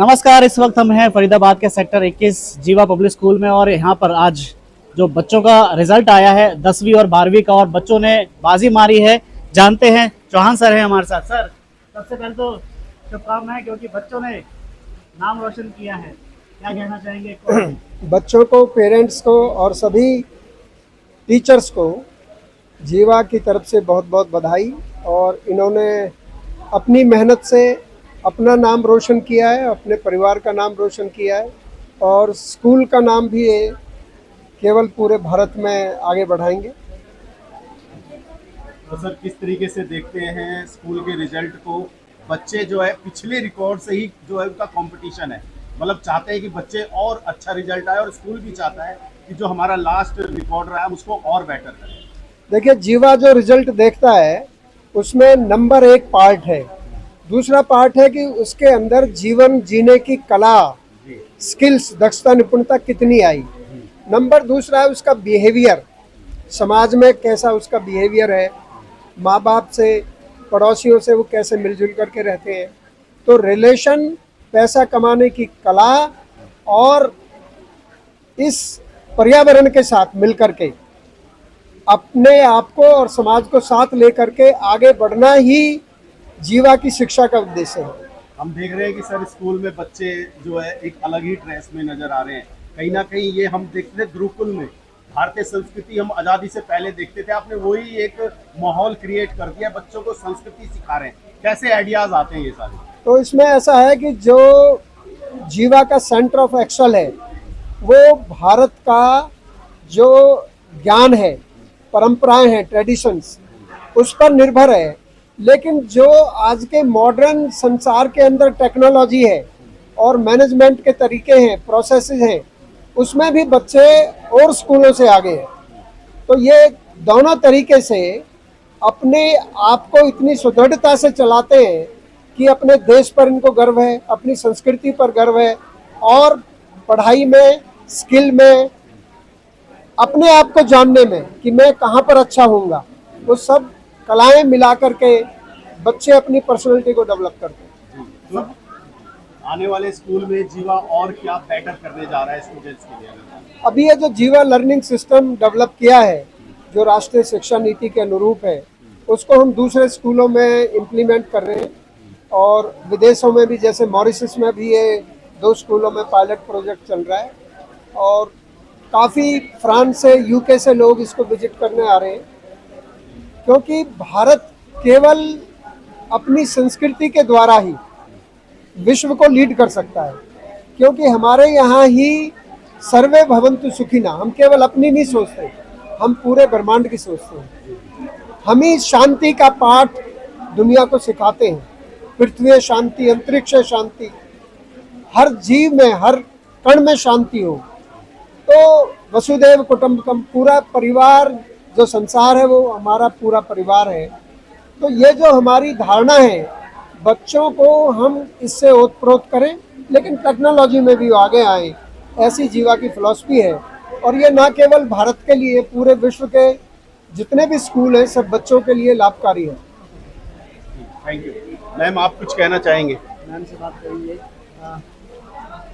नमस्कार। इस वक्त हम हैं फरीदाबाद के सेक्टर 21 जीवा पब्लिक स्कूल में और यहाँ पर आज जो बच्चों का रिजल्ट आया है 10वीं और 12वीं का और बच्चों ने बाजी मारी है। जानते हैं, चौहान सर हैं हमारे साथ। सर, सबसे पहले तो शुभकामनाएं क्योंकि बच्चों ने नाम रोशन किया है, क्या कहना चाहेंगे? बच्चों को, पेरेंट्स को और सभी टीचर्स को जीवा की तरफ से बहुत बहुत बधाई। और इन्होंने अपनी मेहनत से अपना नाम रोशन किया है, अपने परिवार का नाम रोशन किया है और स्कूल का नाम भी केवल पूरे भारत में आगे बढ़ाएंगे। तो सर, किस तरीके से देखते हैं स्कूल के रिजल्ट को? बच्चे जो है पिछले रिकॉर्ड से ही जो है उनका कंपटीशन है, मतलब चाहते हैं कि बच्चे और अच्छा रिजल्ट आए और स्कूल भी चाहता है कि जो हमारा लास्ट रिकॉर्ड रहा है उसको और बेटर करें। देखिए, जीवा जो रिजल्ट देखता है उसमें नंबर एक पार्ट है, दूसरा पार्ट है कि उसके अंदर जीवन जीने की कला, स्किल्स, दक्षता, निपुणता कितनी आई। नंबर दूसरा है उसका बिहेवियर, समाज में कैसा उसका बिहेवियर है, माँ बाप से, पड़ोसियों से वो कैसे मिलजुल करके रहते हैं। तो रिलेशन, पैसा कमाने की कला और इस पर्यावरण के साथ मिलकर के अपने आप को और समाज को साथ लेकर के आगे बढ़ना ही जीवा की शिक्षा का उद्देश्य है। हम देख रहे हैं कि सर स्कूल में बच्चे जो है एक अलग ही ड्रेस में नजर आ रहे हैं। कहीं ना कहीं ये हम देखते थे गुरुकुल में, भारतीय संस्कृति हम आज़ादी से पहले देखते थे, आपने वही एक माहौल क्रिएट कर दिया, बच्चों को संस्कृति सिखा रहे हैं। कैसे आइडियाज आते हैं ये सारे? तो इसमें ऐसा है कि जो जीवा का सेंटर ऑफ एक्सल है वो भारत का जो ज्ञान है, परंपराएं हैं, ट्रेडिशंस, उस पर निर्भर है। लेकिन जो आज के मॉडर्न संसार के अंदर टेक्नोलॉजी है और मैनेजमेंट के तरीके हैं, प्रोसेसेस हैं, उसमें भी बच्चे और स्कूलों से आगे हैं। तो ये दोनों तरीके से अपने आप को इतनी सुदृढ़ता से चलाते हैं कि अपने देश पर इनको गर्व है, अपनी संस्कृति पर गर्व है और पढ़ाई में, स्किल में, अपने आप को जानने में कि मैं कहाँ पर अच्छा होऊंगा, वो सब कलाएं मिला करके बच्चे अपनी पर्सनालिटी को डेवलप करते हैं। तो आने वाले स्कूल में जीवा और क्या बेटर करने जा रहा है स्टूडेंट्स के लिए? अभी ये जो जीवा लर्निंग सिस्टम डेवलप किया है, जो राष्ट्रीय शिक्षा नीति के अनुरूप है, उसको हम दूसरे स्कूलों में इम्प्लीमेंट कर रहे हैं और विदेशों में भी, जैसे मॉरिशस में भी ये 2 स्कूलों में पायलट प्रोजेक्ट चल रहा है और काफ़ी फ्रांस से, यूके से लोग इसको विजिट करने आ रहे हैं। क्योंकि भारत केवल अपनी संस्कृति के द्वारा ही विश्व को लीड कर सकता है, क्योंकि हमारे यहाँ ही सर्वे भवन्तु सुखिना, हम केवल अपनी नहीं सोचते, हम पूरे ब्रह्मांड की सोचते हैं। हम ही शांति का पाठ दुनिया को सिखाते हैं। पृथ्वी शांति, अंतरिक्ष शांति, हर जीव में, हर कण में शांति हो। तो वसुदेव कुटुंबकम, पूरा परिवार, जो संसार है वो हमारा पूरा परिवार है। तो ये जो हमारी धारणा है, बच्चों को हम इससे ओतप्रोत करें, लेकिन टेक्नोलॉजी में भी आगे आए, ऐसी जीवा की फिलॉसफी है। और ये ना केवल भारत के लिए, पूरे विश्व के जितने भी स्कूल हैं सब बच्चों के लिए लाभकारी है। Thank you. मैम, आप कुछ कहना चाहेंगे? मैम से बात करेंगे।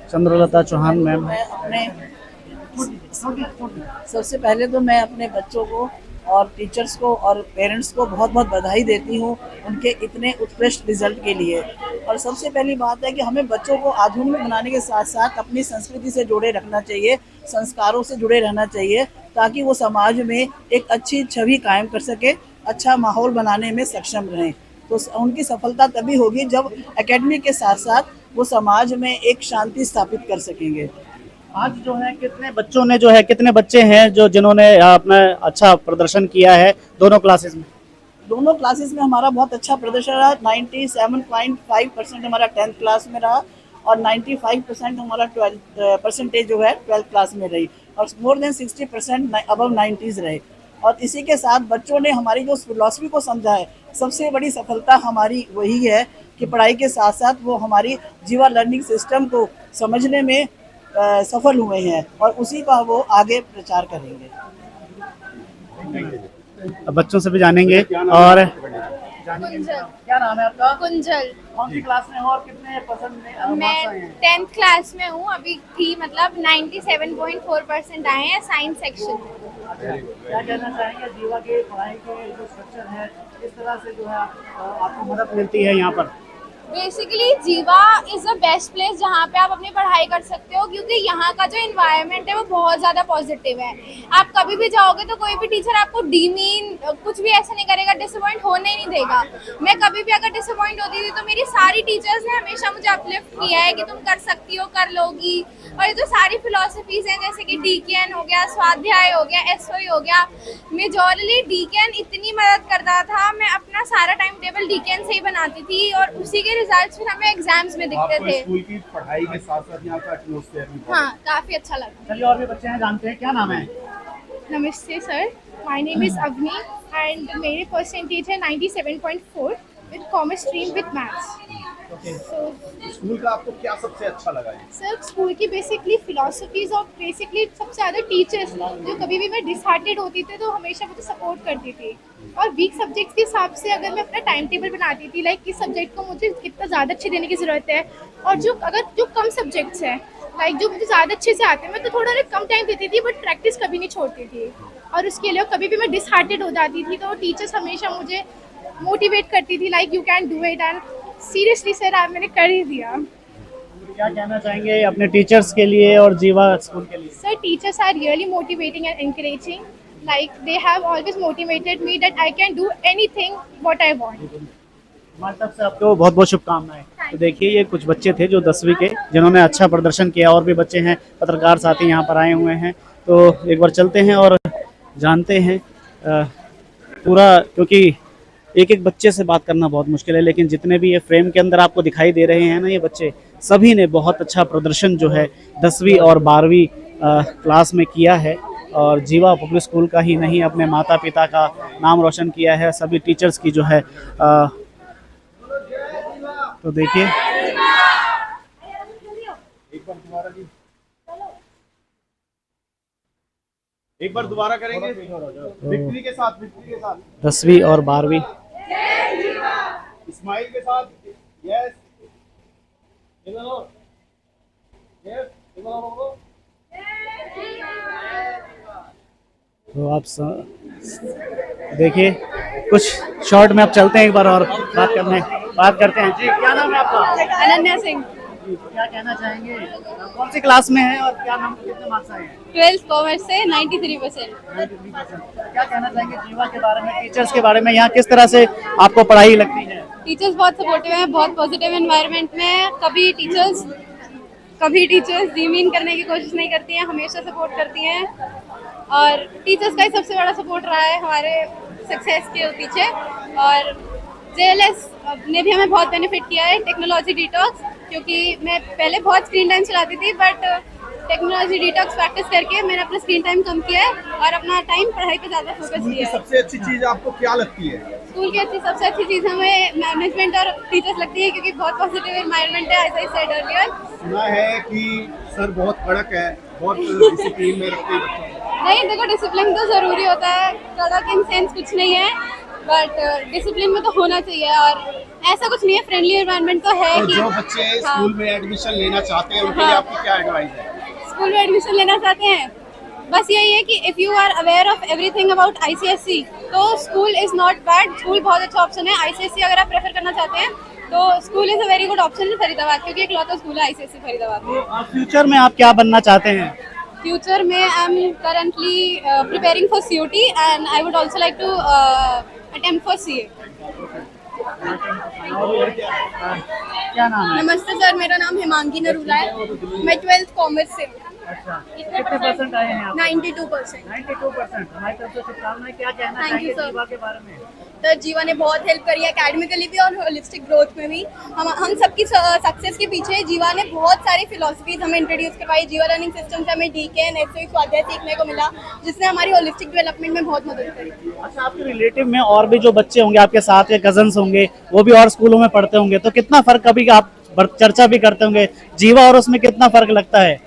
चंद्रलता चौहान मैम। मैं अपने सबसे पहले तो मैं अपने बच्चों को और टीचर्स को और पेरेंट्स को बहुत बहुत बधाई देती हूँ उनके इतने उत्कृष्ट रिजल्ट के लिए। और सबसे पहली बात है कि हमें बच्चों को आधुनिक बनाने के साथ साथ अपनी संस्कृति से जुड़े रखना चाहिए, संस्कारों से जुड़े रहना चाहिए, ताकि वो समाज में एक अच्छी छवि कायम कर सके, अच्छा माहौल बनाने में सक्षम रहें। तो उनकी सफलता तभी होगी जब एकेडमी के साथ साथ वो समाज में एक शांति स्थापित कर सकेंगे। आज जो है कितने बच्चों ने जो है, कितने बच्चे हैं जो जिन्होंने अपना अच्छा प्रदर्शन किया है दोनों क्लासेस में? दोनों क्लासेस में हमारा बहुत अच्छा प्रदर्शन रहा। 97.5% हमारा 10th क्लास में रहा और 95% हमारा 12 परसेंटेज जो है 12th क्लास में रही और मोर देन 60% अबव 90s रहे। और इसी के साथ बच्चों ने हमारी जो फिलॉसफी को समझा है, सबसे बड़ी सफलता हमारी वही है कि पढ़ाई के साथ साथ वो हमारी जीवा लर्निंग सिस्टम को समझने में सफल हुए हैं और उसी का वो आगे प्रचार करेंगे। बच्चों से भी जानेंगे। और जानेंगे कुंजल। इनका। क्या नाम है आपका? कुंजल। कौन सी क्लास में हो और कितने परसेंट मैं मार्क्स आए हैं? 10th क्लास में हूँ अभी थी, मतलब 97.4% आए हैं साइंस सेक्शन में। क्या कहना चाहेंगे जीवा के पढ़ाई के जो स्ट्रक्चर है, किस तरह से जो है आपको मदद मिलती है यहाँ पर? बेसिकली जीवा इज़ द बेस्ट प्लेस जहाँ पे आप अपनी पढ़ाई कर सकते हो, क्योंकि यहाँ का जो इन्वायरमेंट है वो बहुत ज़्यादा पॉजिटिव है। आप कभी भी जाओगे तो कोई भी टीचर आपको डीमीन कुछ भी ऐसा नहीं करेगा, डिसअपॉइंट होने ही नहीं देगा। मैं कभी भी अगर डिसअपॉइंट होती थी तो मेरी सारी टीचर्स ने हमेशा मुझे अपलिफ्ट किया है कि तुम कर सकती हो, कर लोगी। और ये जो सारी फिलोसफीज़ हैं जैसे कि डीकेएन हो गया, स्वाध्याय हो गया, एसओई हो गया, मेजॉरली डीकेएन इतनी मदद करता था। मैं अपना सारा टाइम टेबल डीकेएन से ही बनाती थी और उसी के रिजल्ट्स फिर हमें एग्जाम्स में दिखते आपको थे। स्कूल की पढ़ाई के साथ साथ यहाँ का एटमॉस्फेयर भी बहुत हाँ, काफ़ी अच्छा लगा। चलिए और भी बच्चे हैं, जानते हैं क्या नाम है? Namaste sir, my name is Avni and मेरे percentage है 97.4 with commerce stream with maths. So school का आपको क्या सबसे अच्छा लगा है? सर स्कूल की बेसिकली फिलोसफीज और बेसिकली सबसे ज़्यादा टीचर्स जो कभी भी मैं डिसहार्टेड होती थी तो हमेशा मुझे सपोर्ट करती थी। और वीक सब्जेक्ट्स के हिसाब से अगर मैं अपना टाइम टेबल बनाती थी, लाइक किस सब्जेक्ट को मुझे कितना ज़्यादा अच्छे देने की ज़रूरत है, और जो कम सब्जेक्ट्स हैं लाइक जो मुझे ज़्यादा अच्छे से आते हैं मैं तो थोड़ा कम टाइम देती थी, बट प्रैक्टिस कभी नहीं छोड़ती थी। और उसके लिए कभी भी मैं डिसहार्टेड हो जाती थी तो टीचर्स हमेशा मुझे मोटिवेट करती थी, like you can do it, and seriously sir आज मैंने कर ही दिया। क्या कहना चाहेंगे अपने टीचर्स के लिए और जीवा स्कूल के लिए? Sir, teachers are really motivating and encouraging. Like they have always motivated me that I can do anything what I want. हमारी तरफ से आपको बहुत बहुत शुभकामनाएं। तो देखिए ये कुछ बच्चे थे जो 10वीं के, जिन्होंने अच्छा प्रदर्शन किया, और भी बच्चे हैं, पत्रकार साथी यहाँ पर आए हुए हैं। तो एक बार चलते हैं और जानते हैं पूरा, क्योंकि एक एक बच्चे से बात करना बहुत मुश्किल है, लेकिन जितने भी ये फ्रेम के अंदर आपको दिखाई दे रहे हैं ना ये बच्चे, सभी ने बहुत अच्छा प्रदर्शन जो है 10वीं और 12वीं क्लास में किया है। और जीवा पब्लिक स्कूल का ही नहीं, अपने माता पिता का नाम रोशन किया है, सभी टीचर्स की जो है तो देखिए एक बार दोबारा करेंगे विक्ट्री के साथ, विक्ट्री के साथ 10वीं और 12वीं स्माइल के साथ। यस तो आप देखिए कुछ शॉर्ट में आप चलते हैं एक बार और बात करते हैं। जी क्या नाम है आपका? अनन्या सिंह, क्या कहना चाहेंगे, कौन सी क्लास में है और क्या नाम, कितने मार्क्स आए हैं? 12th कॉमर्स से 93%। 93%। क्या कहना चाहेंगे जीवा के बारे में, टीचर्स के बारे में, यहाँ किस तरह से आपको पढ़ाई लगती है? टीचर्स बहुत सपोर्टिव हैं, बहुत पॉजिटिव एनवायरनमेंट में। कभी टीचर्स डीमीन करने की कोशिश नहीं करती हैं, हमेशा सपोर्ट करती हैं। और टीचर्स का ही सबसे बड़ा सपोर्ट रहा है हमारे सक्सेस के पीछे। और जेएलएस ने भी हमें बहुत बेनिफिट किया है, टेक्नोलॉजी डिटॉक्स, क्योंकि मैं पहले बहुत स्क्रीन टाइम चलाती थी, बट टेक्नोलॉजी डिटॉक्स प्रैक्टिस करके मैंने अपना स्क्रीन टाइम कम किया है और अपना टाइम पढ़ाई पे ज़्यादा फोकस स्कूल की किया है। सबसे अच्छी चीज आपको क्या लगती है? स्कूल की सबसे अच्छी चीज़ हमें मैनेजमेंट और टीचर्स लगती है, क्योंकि बहुत पॉजिटिव एनवायरनमेंट है, एज आई सेड अर्लियर। सुना है कि सर बहुत कड़क है, बहुत डिसिप्लिन में रखते हैं बच्चों को। नहीं, देखो डिसिप्लिन तो ज़रूरी होता है, कड़क इन सेंस कुछ नहीं है, बट डिसिप्लिन में तो होना चाहिए। और ऐसा कुछ नहीं है, फ्रेंडली एनवायरनमेंट तो है तो कि जो बच्चे स्कूल में एडमिशन लेना चाहते हैं उनके लिए आपकी क्या एडवाइस है? स्कूल में एडमिशन लेना चाहते हैं, बस यही है कि if you are aware of everything about ICSE तो school is not bad. School बहुत अच्छा ऑप्शन है। आईसीएसई अगर आप प्रेफर करना चाहते हैं तो school is a very good option in Faridabad, क्योंकि एक लौता स्कूल है आईसीएसई फरीदाबाद में। फ्यूचर में आप क्या बनना चाहते हैं? फ्यूचर में I am currently preparing for CUET and I would also like to attempt for CA. क्या नाम है? नमस्ते सर, मेरा नाम हिमांगी नरूला है, मैं 12th कॉमर्स से हूँ। अच्छा, कितने परसेंट आए हैं आप? 92%। 92%। हमारी तरफ से शुभकामनाएं। क्या कहना Thank चाहेंगे you, sir. जीवा के बारे में? तो जीवा ने बहुत हेल्प करी है एकेडमिकली भी और होलिस्टिक ग्रोथ में भी। हम सबकी सक्सेस के पीछे जीवा ने बहुत सारी फिलोसफीज हमें इंट्रोड्यूस करवाई। जीवा लर्निंग सिस्टम से हमें डीकेएन, एसओई, स्वाध्याय सीखने को मिला, जिसने हमारी होलिस्टिक डेवलपमेंट में बहुत मदद करी। अच्छा, आपके रिलेटिव में और भी जो बच्चे होंगे, आपके साथ के कजन्स होंगे, वो भी और स्कूलों में पढ़ते होंगे, तो कितना फर्क, कभी आप चर्चा भी करते होंगे जीवा और उसमें कितना फर्क लगता है?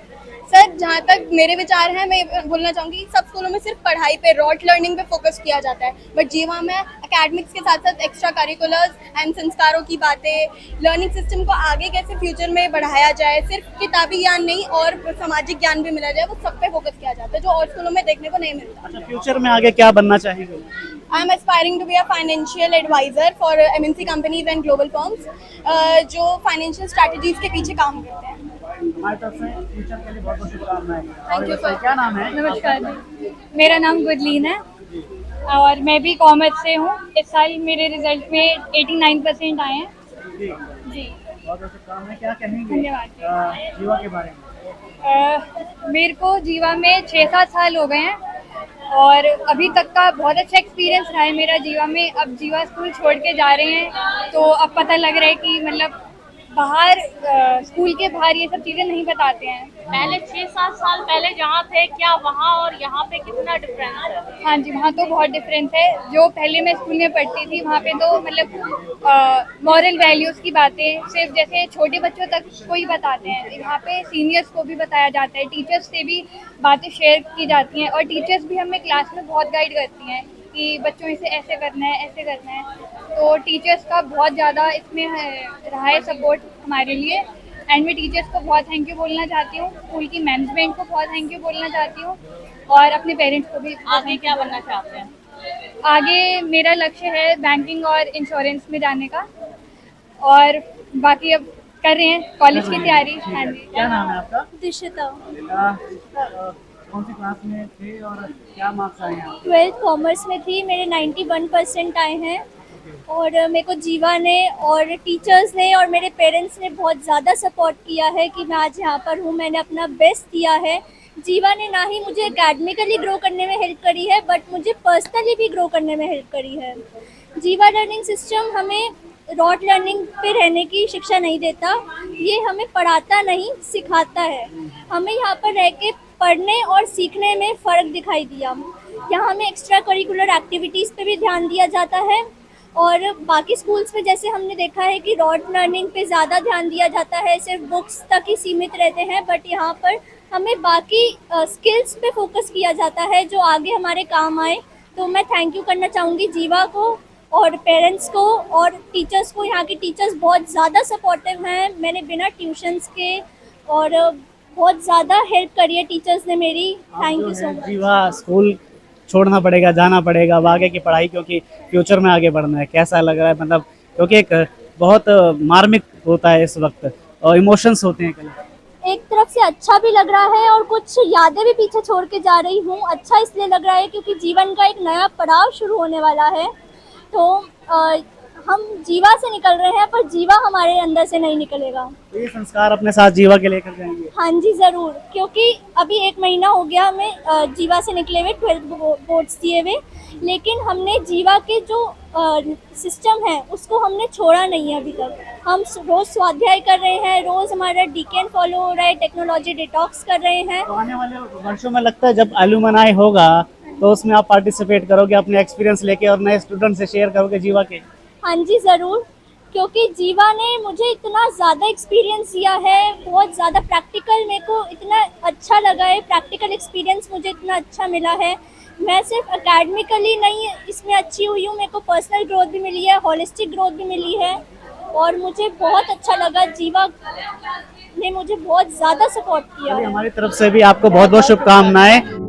सर जहाँ तक मेरे विचार हैं, मैं बोलना चाहूँगी सब स्कूलों में सिर्फ पढ़ाई पे, रॉट लर्निंग पे फोकस किया जाता है, बट जीवा में एकेडमिक्स के साथ साथ एक्स्ट्रा करिकुलर्स एंड संस्कारों की बातें, लर्निंग सिस्टम को आगे कैसे फ्यूचर में बढ़ाया जाए, सिर्फ किताबी ज्ञान नहीं और सामाजिक ज्ञान भी मिला जाए, वो सब पे फोकस किया जाता है जो और स्कूलों में देखने को नहीं मिलता। अच्छा, फ्यूचर में आगे क्या बनना चाहेंगे? I am aspiring to be a financial advisor for MNC companies and global firms जो फाइनेंशियल स्ट्रैटेजीज के पीछे काम करते हैं। हमारी तरफ से फ्यूचर के लिए बहुत बहुत शुभकामनाएं। Thank you, sir. क्या नाम है? नमस्कार जी, मेरा नाम गुरलीन है और मैं भी कॉमर्स से हूँ। इस साल मेरे रिजल्ट में 89% आए हैं जी, जी। बहुत बहुत शुभकामनाएं। क्या कहेंगे धन्यवाद। जीवा के बारे में? मेरे को जीवा में 6-7 साल हो गए हैं और अभी तक का बहुत अच्छा एक्सपीरियंस रहा है मेरा जीवा में। अब जीवा स्कूल छोड़ के जा रहे हैं तो अब पता लग रहा है कि मतलब बाहर स्कूल के बाहर ये सब चीज़ें नहीं बताते हैं। पहले 6-7 साल पहले जहाँ थे, क्या वहाँ और यहाँ पे कितना डिफरेंस है? हाँ जी, वहाँ तो बहुत डिफरेंस है। जो पहले मैं स्कूल में पढ़ती थी वहाँ पे तो मतलब मॉरल वैल्यूज़ की बातें सिर्फ जैसे छोटे बच्चों तक को ही बताते हैं, यहाँ पे सीनियर्स को भी बताया जाता है, टीचर्स से भी बातें शेयर की जाती हैं और टीचर्स भी हमें क्लास में बहुत गाइड करती हैं कि बच्चों इसे ऐसे करना है, ऐसे करना है। तो टीचर्स का बहुत ज़्यादा इसमें रहा है सपोर्ट हमारे लिए एंड मैं टीचर्स को बहुत थैंक यू बोलना चाहती हूँ, स्कूल की मैनेजमेंट को बहुत थैंक यू बोलना चाहती हूँ और अपने पेरेंट्स को भी। आगे क्या बनना चाहते हैं? आगे मेरा लक्ष्य है बैंकिंग और इंश्योरेंस में जाने का और बाकी अब कर रहे हैं कॉलेज की तैयारी। हाँ जी। क्या नाम है आपका? दिशिता, कौन सी क्लास में थे और क्या मार्क्स आए हैं आपके? 12th कॉमर्स में थी, मेरे 91% आए हैं और मेरे को जीवा ने और टीचर्स ने और मेरे पेरेंट्स ने बहुत ज़्यादा सपोर्ट किया है कि मैं आज यहाँ पर हूँ। मैंने अपना बेस्ट दिया है। जीवा ने ना ही मुझे एकेडमिकली ग्रो करने में हेल्प करी है बट मुझे पर्सनली भी ग्रो करने में हेल्प करी है। जीवा लर्निंग सिस्टम हमें रॉट लर्निंग पे रहने की शिक्षा नहीं देता, ये हमें पढ़ाता नहीं सिखाता है। हमें यहाँ पर रह के पढ़ने और सीखने में फ़र्क दिखाई दिया। यहाँ हमें एक्स्ट्रा करिकुलर एक्टिविटीज़ पे भी ध्यान दिया जाता है और बाकी स्कूल्स में जैसे हमने देखा है कि रॉट लर्निंग पे ज़्यादा ध्यान दिया जाता है, सिर्फ बुक्स तक ही सीमित रहते हैं, बट यहाँ पर हमें बाकी स्किल्स पे फोकस किया जाता है जो आगे हमारे काम आए। तो मैं थैंक यू करना चाहूँगी जीवा को और पेरेंट्स को और टीचर्स को। यहाँ के टीचर्स बहुत ज़्यादा सपोर्टिव हैं, मैंने बिना ट्यूशन्स के और बहुत ज़्यादा हेल्प करी है टीचर्स ने मेरी। Thank you so much. जीवा स्कूल छोड़ना पड़ेगा, जाना पड़ेगा अब आगे की पढ़ाई, क्योंकि फ्यूचर में आगे बढ़ना है। कैसा लग रहा है? मतलब क्योंकि एक बहुत मार्मिक होता है इस वक्त और इमोशंस होते हैं। एक तरफ से अच्छा भी लग रहा है और कुछ यादें भी पीछे छोड़ के जा रही हूँ। अच्छा इसलिए लग रहा है क्योंकि जीवन का एक नया पड़ाव शुरू होने वाला है। तो हम जीवा से निकल रहे हैं पर जीवा हमारे अंदर से नहीं निकलेगा। ये संस्कार अपने साथ जीवा के लेकर जाएंगे? हाँ जी ज़रूर, क्योंकि अभी 1 महीना हो गया हमें जीवा से निकले हुए, 12th बोर्ड्स दिए हुए, लेकिन हमने जीवा के जो सिस्टम है उसको हमने छोड़ा नहीं है अभी तक। हम रोज़ स्वाध्याय कर रहे हैं, रोज़ हमारा DKN फॉलो हो रहा है, टेक्नोलॉजी डिटॉक्स कर रहे हैं। तो आने वाले वर्षों में लगता है जब एलुमनाई होगा तो उसमें आप पार्टिसिपेट करोगे, अपने एक्सपीरियंस लेके और नए स्टूडेंट से शेयर करोगे जीवा के? हाँ जी ज़रूर, क्योंकि जीवा ने मुझे इतना ज़्यादा एक्सपीरियंस दिया है, बहुत ज़्यादा प्रैक्टिकल, मेरे को इतना अच्छा लगा है, प्रैक्टिकल एक्सपीरियंस मुझे इतना अच्छा मिला है। मैं सिर्फ एकेडमिकली नहीं इसमें अच्छी हुई हूँ, मेरे को पर्सनल ग्रोथ भी मिली है, होलिस्टिक ग्रोथ भी मिली है और मुझे बहुत अच्छा लगा। जीवा ने मुझे बहुत ज़्यादा सपोर्ट किया है। हमारी तरफ से भी आपको बहुत बहुत शुभकामनाएं।